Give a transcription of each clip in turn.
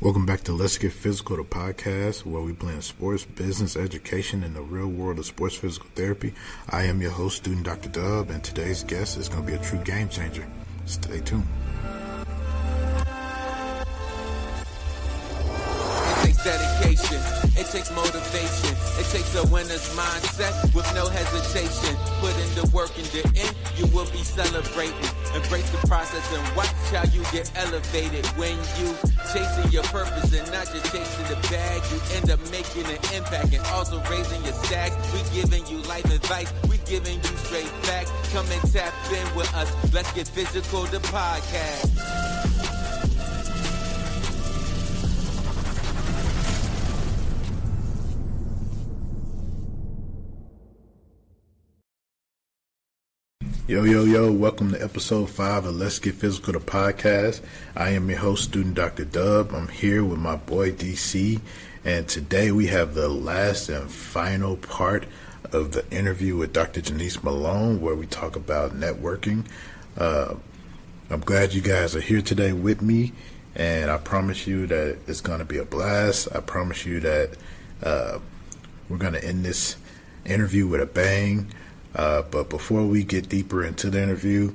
Welcome back to Let's Get Physical, the podcast where we blend sports, business, education, and the real world of sports physical therapy. I am your host, student Dr. Dub, and today's guest is going to be a true game changer. Stay tuned. It takes dedication, it takes motivation, it takes a winner's mindset with no hesitation. Put in the work, in the end, you will be celebrating. Embrace the process and watch how you get elevated. When you chasing your purpose and not just chasing the bag, you end up making an impact and also raising your stacks. We giving you life advice, we giving you straight facts. Come and tap in with us. Let's Get Physical, the podcast. Yo, welcome to episode 5 of Let's Get Physical, the podcast. I am your host, student Dr. Dub. I'm here with my boy DC, and today we have the last and final part of the interview with Dr. Janese Malone, where we talk about networking. I'm glad you guys are here today with me, and I promise you that it's going to be a blast. I promise you that we're going to end this interview with a bang. But before we get deeper into the interview,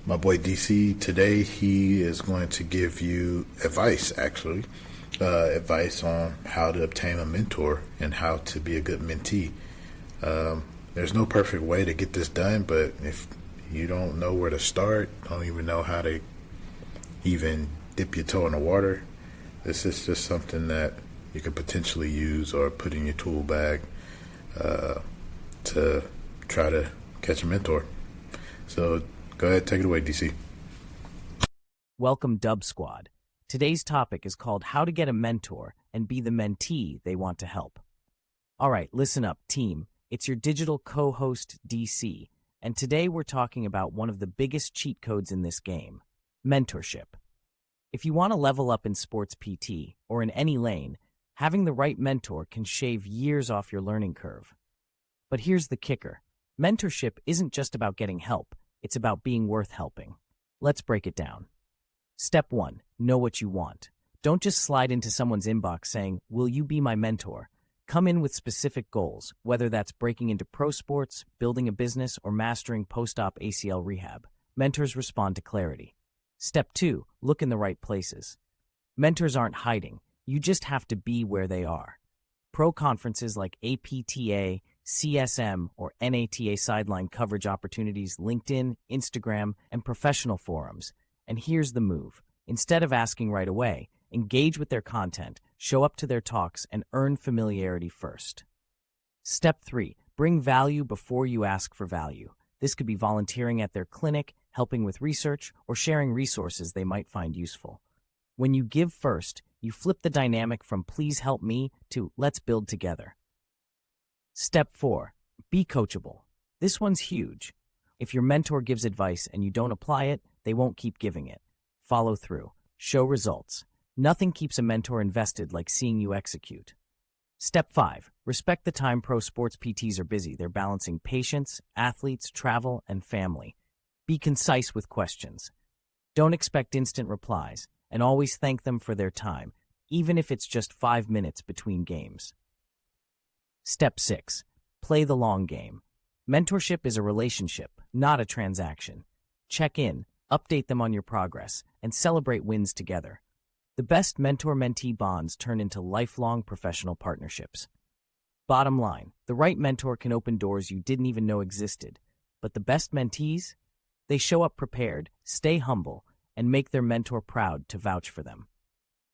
my boy DC, today he is going to give you advice on how to obtain a mentor and how to be a good mentee. There's no perfect way to get this done, but if you don't know where to start, don't even know how to even dip your toe in the water, this is just something that you could potentially use or put in your tool bag to try to catch a mentor. So go ahead, take it away, DC. Welcome, Dub Squad. Today's topic is called How to Get a Mentor and Be the Mentee They Want to Help. All right, listen up, team. It's your digital co-host, DC, and today we're talking about one of the biggest cheat codes in this game, mentorship. If you want to level up in sports PT or in any lane, having the right mentor can shave years off your learning curve. But here's the kicker. Mentorship isn't just about getting help, it's about being worth helping. Let's break it down. Step 1, know what you want. Don't just slide into someone's inbox saying, "Will you be my mentor?" Come in with specific goals, whether that's breaking into pro sports, building a business, or mastering post-op ACL rehab. Mentors respond to clarity. Step 2, look in the right places. Mentors aren't hiding, you just have to be where they are. Pro conferences like APTA, CSM, or NATA sideline coverage opportunities, LinkedIn, Instagram, and professional forums. And here's the move. Instead of asking right away, engage with their content, show up to their talks, and earn familiarity first. Step 3, bring value before you ask for value. This could be volunteering at their clinic, helping with research, or sharing resources they might find useful. When you give first, you flip the dynamic from "please help me" to "let's build together." Step 4, be coachable. This one's huge. If your mentor gives advice and you don't apply it, they won't keep giving it. Follow through. Show results. Nothing keeps a mentor invested like seeing you execute. Step 5, respect the time pro sports PTs are busy. They're balancing patients, athletes, travel, and family. Be concise with questions. Don't expect instant replies, and always thank them for their time, even if it's just 5 minutes between games. Step 6, play the long game. Mentorship is a relationship, not a transaction. Check in, update them on your progress, and celebrate wins together. The best mentor-mentee bonds turn into lifelong professional partnerships. Bottom line, the right mentor can open doors you didn't even know existed, but the best mentees? They show up prepared, stay humble, and make their mentor proud to vouch for them.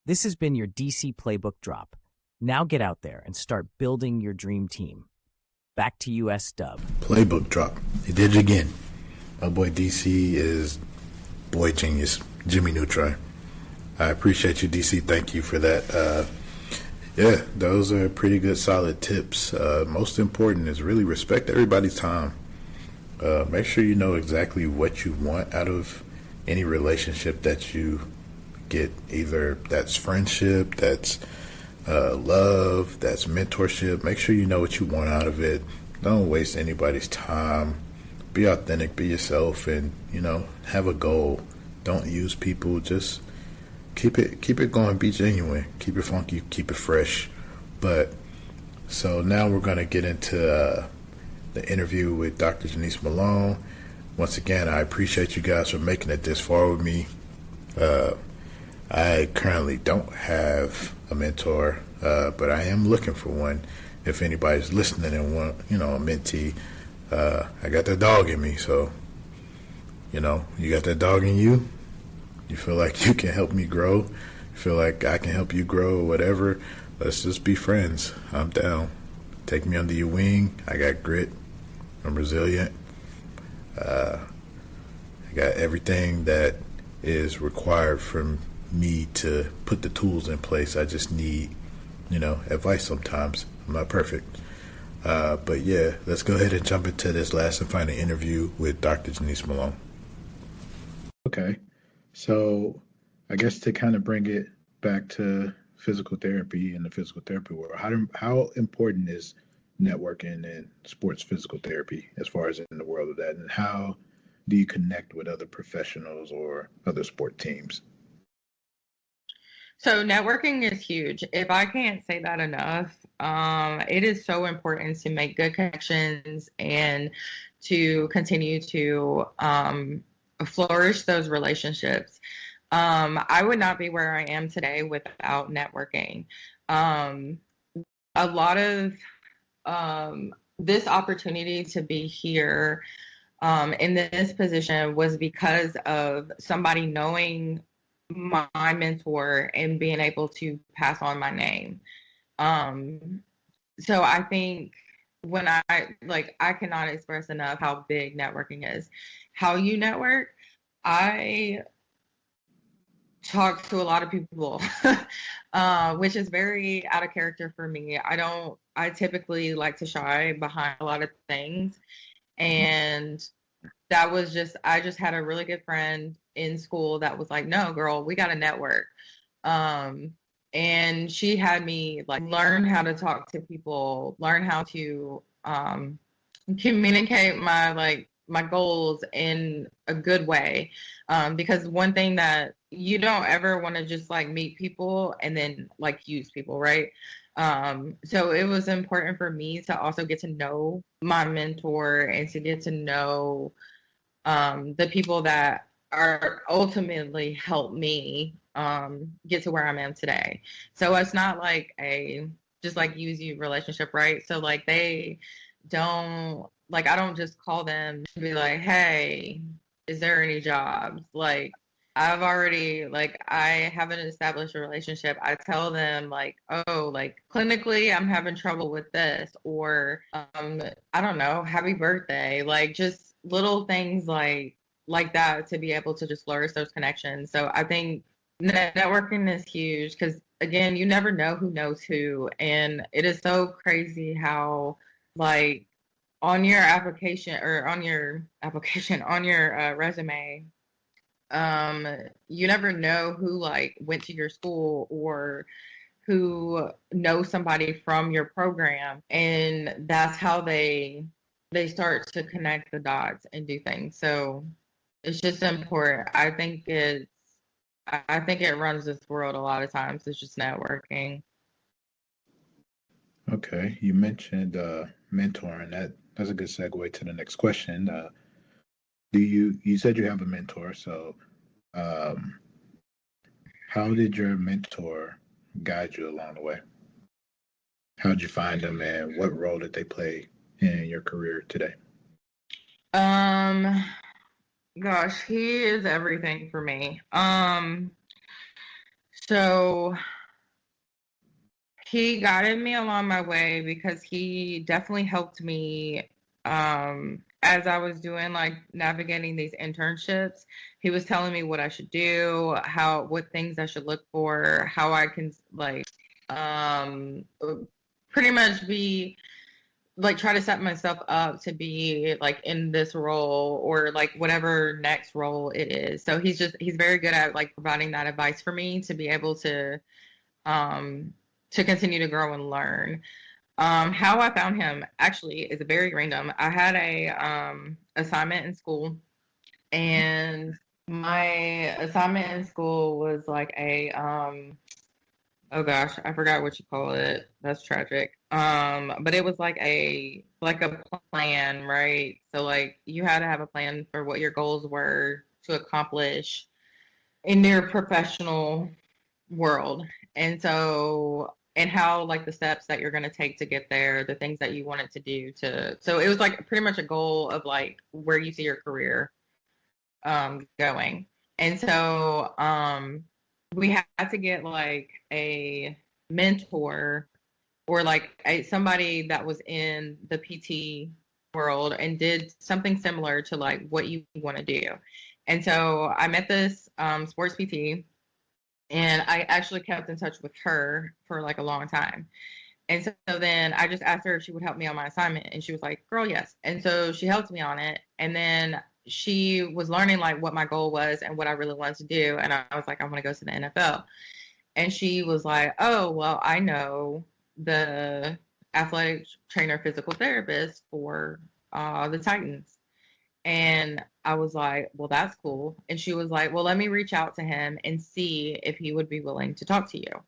This has been your DC Playbook drop. Now get out there and start building your dream team. Back to US Dub. Playbook drop. He did it again. My boy DC is boy genius. Jimmy Neutron. I appreciate you, DC. Thank you for that. Yeah, those are pretty good, solid tips. Most important is really respect everybody's time. Make sure you know exactly what you want out of any relationship that you get. Either that's friendship, that's love, that's mentorship. Make sure you know what you want out of it. Don't waste anybody's time. Be authentic, be yourself, and have a goal. Don't use people. Just keep it going. Be genuine. Keep it funky. Keep it fresh. But so now we're gonna get into the interview with Dr. Janese Malone. Once again, I appreciate you guys for making it this far with me. I currently don't have a mentor, but I am looking for one. If anybody's listening and want, a mentee, I got that dog in me. So, you got that dog in you. You feel like you can help me grow. You feel like I can help you grow or whatever. Let's just be friends. I'm down. Take me under your wing. I got grit. I'm resilient. I got everything that is required from me to put the tools in place. I just need, advice sometimes. I'm not perfect. But yeah, let's go ahead and jump into this last and final interview with Dr. Janese Malone. Okay. So I guess to kind of bring it back to physical therapy and the physical therapy world, how important is networking and sports physical therapy as far as in the world of that, and how do you connect with other professionals or other sport teams? So networking is huge. If I can't say that enough, it is so important to make good connections and to continue to flourish those relationships. I would not be where I am today without networking. A lot of this opportunity to be here in this position was because of somebody knowing my mentor and being able to pass on my name. So I think when I cannot express enough how big networking is. How you network, I talk to a lot of people, which is very out of character for me. I typically like to shy behind a lot of things. And I just had a really good friend in school that was like, no, girl, we got to network. And she had me learn how to talk to people, learn how to communicate my goals in a good way. Because one thing that you don't ever want to just meet people and then use people, right? So it was important for me to also get to know my mentor and to get to know the people that are ultimately help me get to where I am today. So it's not just use you relationship, right? So they don't I don't just call them and be like, hey, is there any jobs? I've already I haven't established a relationship. I tell them clinically I'm having trouble with this, or I don't know, happy birthday, just little things like that to be able to just flourish those connections. So I think networking is huge because again, you never know who knows who, and it is so crazy how on your application on your resume, you never know who went to your school or who knows somebody from your program, and that's how they start to connect the dots and do things. So it's just important. I think it runs this world a lot of times. It's just networking. Okay, you mentioned mentoring. That's a good segue to the next question. You said you have a mentor, so how did your mentor guide you along the way? How did you find them, and what role did they play in your career today? Gosh, he is everything for me. So he guided me along my way because he definitely helped me as I was doing navigating these internships. He was telling me what I should do, what things I should look for, how I can pretty much be try to set myself up to be in this role or whatever next role it is. So he's very good at providing that advice for me to be able to continue to grow and learn. How I found him actually is very random. I had a assignment in school, and My assignment in school was like a oh gosh, I forgot what you call it. That's tragic. But it was like a plan, right? So like you had to have a plan for what your goals were to accomplish in your professional world. And so and how like the steps that you're going to take to get there, the things that you wanted to do to so it was like pretty much a goal of like where you see your career going. And so we had to get like a mentor or like somebody that was in the PT world and did something similar to like what you want to do. And so I met this sports PT, and I actually kept in touch with her for like a long time. And so then I just asked her if she would help me on my assignment, and she was like, "Girl, yes." And so she helped me on it, and then she was learning like what my goal was and what I really wanted to do, and I was like, "I want to go to the NFL." And she was like, "Oh, well, I know the athletic trainer, physical therapist for the Titans." And I was like, "Well, that's cool." And she was like, "Well, let me reach out to him and see if he would be willing to talk to you."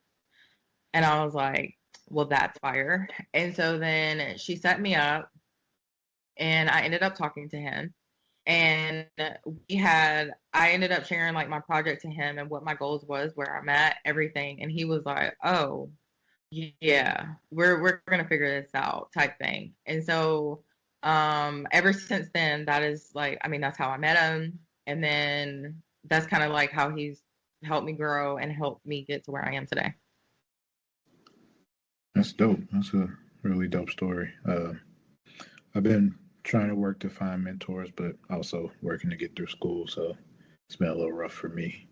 And I was like, "Well, that's fire." And so then she set me up, and I ended up talking to him. And I ended up sharing like my project to him and what my goals was, where I'm at, everything. And he was like, "Oh, yeah, we're gonna figure this out," type thing. And so ever since then, that is like, I mean, that's how I met him. And then that's kind of like how he's helped me grow and helped me get to where I am today. That's dope. That's a really dope story. I've been trying to work to find mentors, but also working to get through school, so it's been a little rough for me.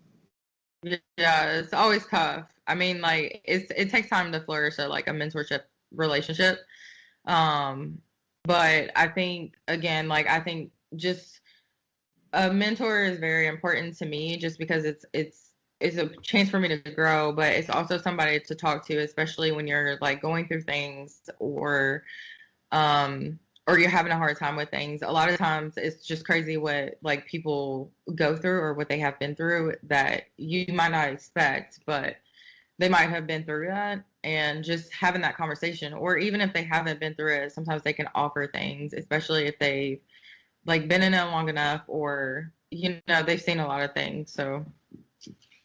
Yeah, it's always tough. I mean, like it takes time to flourish at like a mentorship relationship. Um, but I think again, like I think just a mentor is very important to me just because it's a chance for me to grow, but it's also somebody to talk to, especially when you're like going through things um or you're having a hard time with things. A lot of times it's just crazy what like people go through or what they have been through that you might not expect, but they might have been through that. And just having that conversation, or even if they haven't been through it, sometimes they can offer things, especially if they've like been in it long enough, or they've seen a lot of things. So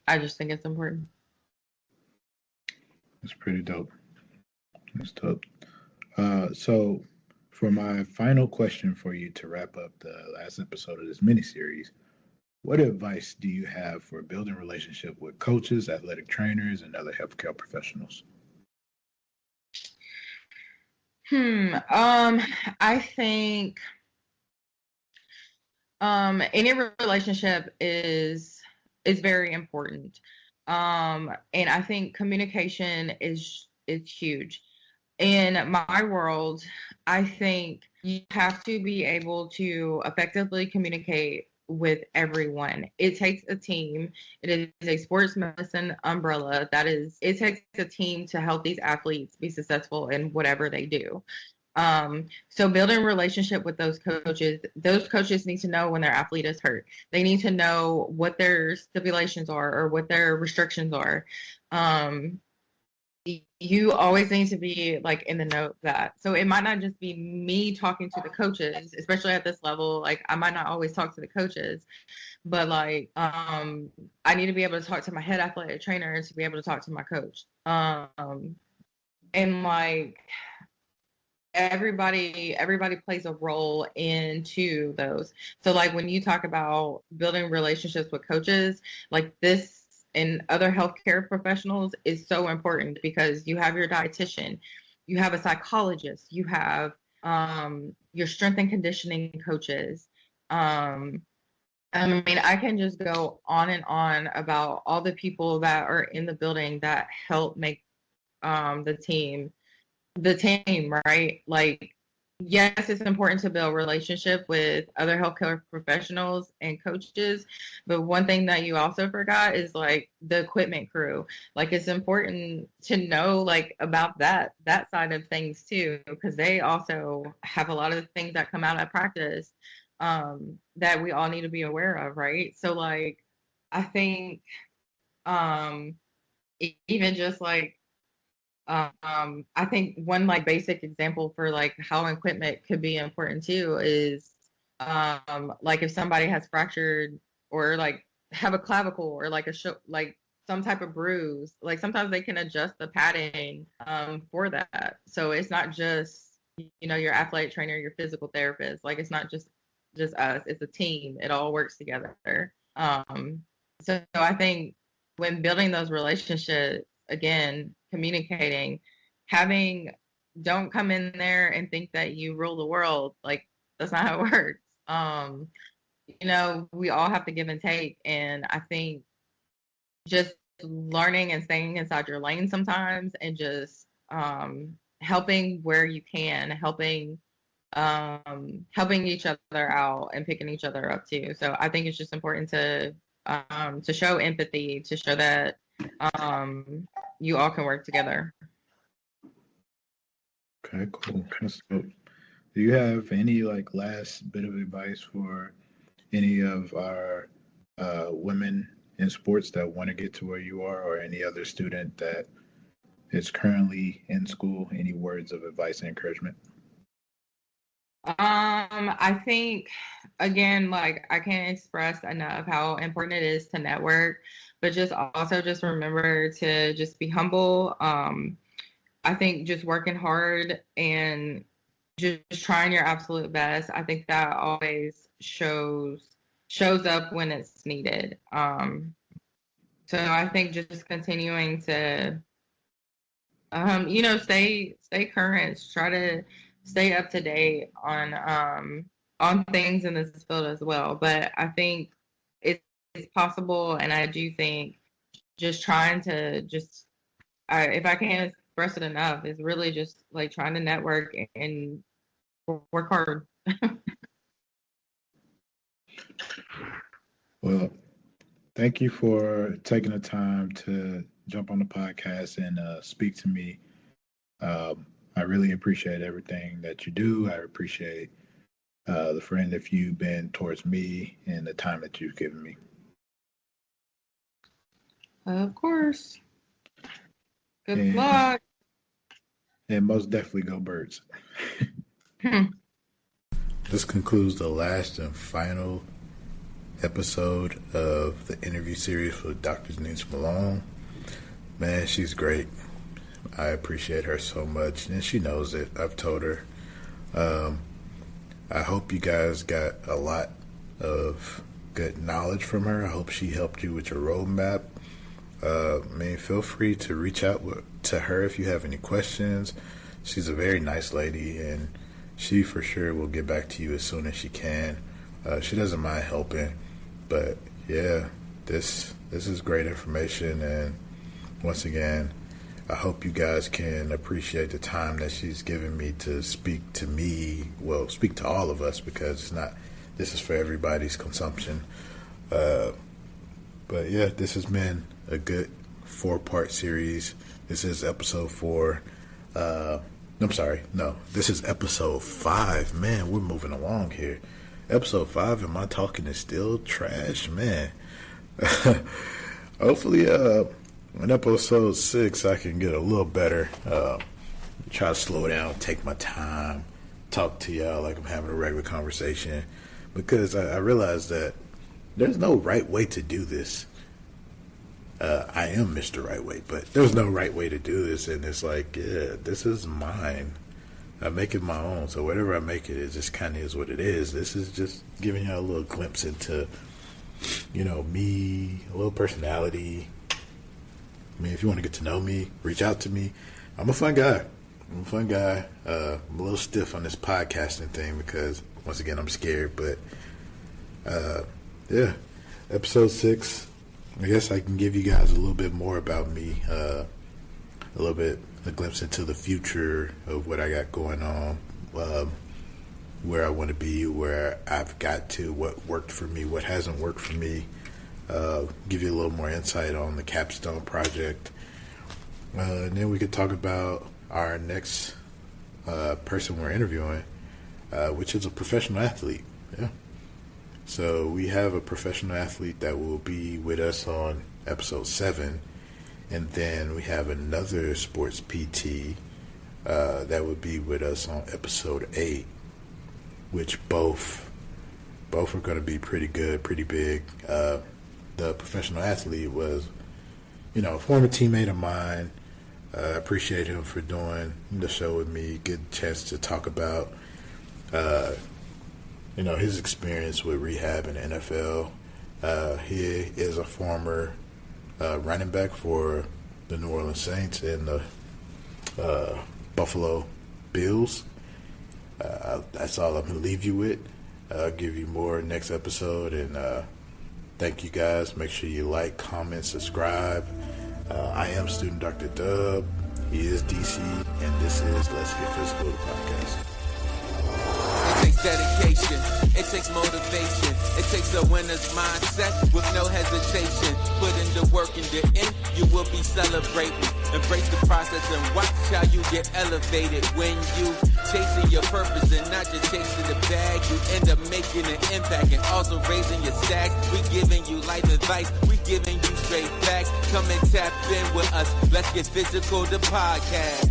I just think it's important. It's pretty dope. That's dope. So, for my final question for you to wrap up the last episode of this mini series, what advice do you have for building relationship with coaches, athletic trainers, and other healthcare professionals? I think any relationship is very important. And I think communication is huge. In my world, I think you have to be able to effectively communicate with everyone. It takes a team. It is a sports medicine umbrella. It takes a team to help these athletes be successful in whatever they do. So building a relationship with those coaches need to know when their athlete is hurt. They need to know what their stipulations are or what their restrictions are. You always need to be like in the know of that. So it might not just be me talking to the coaches, especially at this level. Like I might not always talk to the coaches, but like I need to be able to talk to my head athletic trainer to be able to talk to my coach. And like everybody plays a role into those. So like when you talk about building relationships with coaches, like this and other healthcare professionals is so important because you have your dietitian, you have a psychologist, you have your strength and conditioning coaches. I mean, I can just go on and on about all the people that are in the building that help make the team, right? Like, yes, it's important to build relationship with other healthcare professionals and coaches, but one thing that you also forgot is like the equipment crew. Like, it's important to know like about that side of things too, because they also have a lot of the things that come out of practice. that we all need to be aware of, right? So like, I think um, even just like I think one like basic example for like how equipment could be important too is like if somebody has fractured or like have a clavicle or like like some type of bruise, like sometimes they can adjust the padding for that. So it's not just your athletic trainer, your physical therapist. Like it's not just us. It's a team. It all works together. So I think when building those relationships, again, communicating, having, don't come in there and think that you rule the world. Like that's not how it works. We all have to give and take. And I think just learning and staying inside your lane sometimes and just helping where you can, helping each other out and picking each other up too. So I think it's just important to show empathy, to show that you all can work together. Okay, cool. So, do you have any like last bit of advice for any of our women in sports that want to get to where you are, or any other student that is currently in school? Any words of advice and encouragement? I think again, like I can't express enough how important it is to network, but just also just remember to just be humble. I think just working hard and just trying your absolute best. I think that always shows up when it's needed. So I think just continuing to stay current, try to stay up to date on things in this field as well. But I think it's possible, and I do think just trying to if I can't express it enough, is really just like trying to network and work hard. Well, thank you for taking the time to jump on the podcast and speak to me. I really appreciate everything that you do. I appreciate the friend that you've been towards me and the time that you've given me. Of course. Good luck. And most definitely go Birds. This concludes the last and final episode of the interview series with Dr. Janese Malone. Man, she's great. I appreciate her so much, and she knows it. I've told her. I hope you guys got a lot of good knowledge from her. I hope she helped you with your roadmap. Feel free to reach out to her if you have any questions. She's a very nice lady, and she for sure will get back to you as soon as she can. She doesn't mind helping, but yeah, this is great information, and once again, I hope you guys can appreciate the time that she's given me to speak to me, speak to all of us, because this is for everybody's consumption. But yeah, this has been a good 4-part series. This is episode 4. This is episode 5. Man, we're moving along here. Episode 5, and my talking is still trash, man. Hopefully, in episode 6, I can get a little better. Try to slow down, take my time, talk to y'all like I'm having a regular conversation, because I realize that there's no right way to do this. I am Mr. Right Way, but there's no right way to do this, and it's like, yeah, this is mine. I make it my own, so whatever I make it just kind of is what it is. This is just giving y'all a little glimpse into, me, a little personality. I mean, if you want to get to know me, reach out to me. I'm a fun guy. I'm a little stiff on this podcasting thing because, once again, I'm scared. But, yeah, episode 6. I guess I can give you guys a little bit more about me, a glimpse into the future of what I got going on, where I want to be, where I've got to, what worked for me, what hasn't worked for me. Give you a little more insight on the capstone project. And then we could talk about our next person we're interviewing, which is a professional athlete. Yeah. So we have a professional athlete that will be with us on episode 7, and then we have another sports PT that would be with us on episode 8, which both are going to be pretty good, pretty big. The professional athlete was, a former teammate of mine. I appreciate him for doing the show with me. Get a chance to talk about, his experience with rehab in the NFL. He is a former running back for the New Orleans Saints and the Buffalo Bills. That's all I'm going to leave you with. I'll give you more next episode, and thank you guys. Make sure you like, comment, subscribe. I am student Dr. Dub. He is DC, and this is Let's Get Physical, the podcast. It takes dedication, it takes motivation, it takes a winner's mindset with no hesitation. Put in the work in the end, you will be celebrating. Embrace the process and watch how you get elevated. When you chasing your purpose and not just chasing the bag, you end up making an impact and also raising your stacks. We giving you life advice, we giving you straight facts. Come and tap in with us, Let's Get Physical, the podcast.